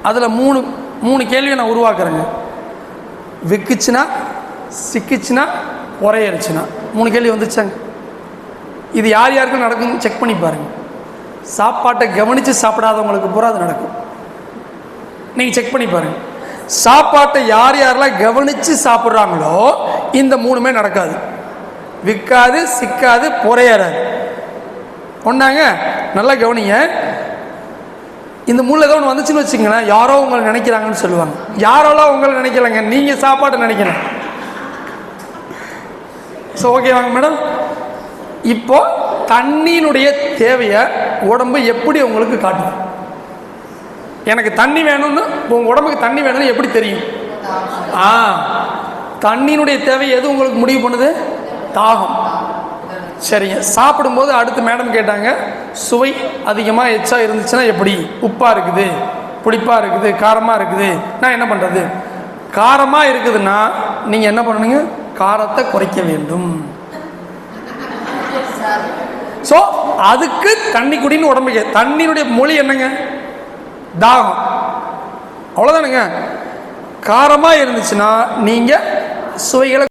அதில் மூணு கேள்வியை நான் உருவாக்குறேங்க. விற்குச்சுன்னா, சிக்கிச்சுன்னா, உரையடிச்சுன்னா. 3 கேள்வி வந்துச்சாங்க. இது யார் யாருக்கும் நடக்குன்னு செக் பண்ணி பாருங்கள். சாப்பாட்டை கவனித்து சாப்பிடாதவங்களுக்கு பூரா அது நடக்கும். நீங்கள் செக் பண்ணி பாருங்கள். சாப்பாட்டை யார் யாரெல்லாம் கவனித்து சாப்பிட்றாங்களோ இந்த 3மே நடக்காது. விற்காது, சிக்காது, புறையேறாது. ஒன்றாங்க, நல்லா கவனிங்க. இந்த 3ல் ஏதோ ஒன்று வந்துச்சுன்னு வச்சுங்களேன், யாரோ உங்களை நினைக்கிறாங்கன்னு சொல்லுவாங்க. யாரோலாம் உங்களை நினைக்கலைங்க, நீங்கள் சாப்பாட்டை நினைக்கணும். ஸோ ஓகேவாங்க மேடம். இப்போ தண்ணியினுடைய தேவையை உடம்பு எப்படி உங்களுக்கு காட்டுது? எனக்கு தண்ணி வேணும்னு, உங்கள் உடம்புக்கு தண்ணி வேணும்னு எப்படி தெரியும்? தண்ணியினுடைய தேவை எது உங்களுக்கு முடிவு பண்ணுது? தாகம். சரிங்க. சாப்பிடும்போது அடுத்து மேடம் கேட்டாங்க, சுவை அதிகமாக எச்சா இருந்துச்சுன்னா எப்படி? உப்பாக இருக்குது, புளிப்பாக இருக்குது, காரமாக இருக்குது, நான் என்ன பண்ணுறது? காரமாக இருக்குதுன்னா நீங்கள் என்ன பண்ணணுங்க? காரத்தை குறைக்க வேண்டும். ஸோ அதுக்கு தண்ணி குடின்னு உடம்புக்கு. தண்ணியினுடைய மொழி என்னங்க? தாகம். அவ்வளோதானுங்க. காரமாக இருந்துச்சுன்னா நீங்கள் சுவைகளை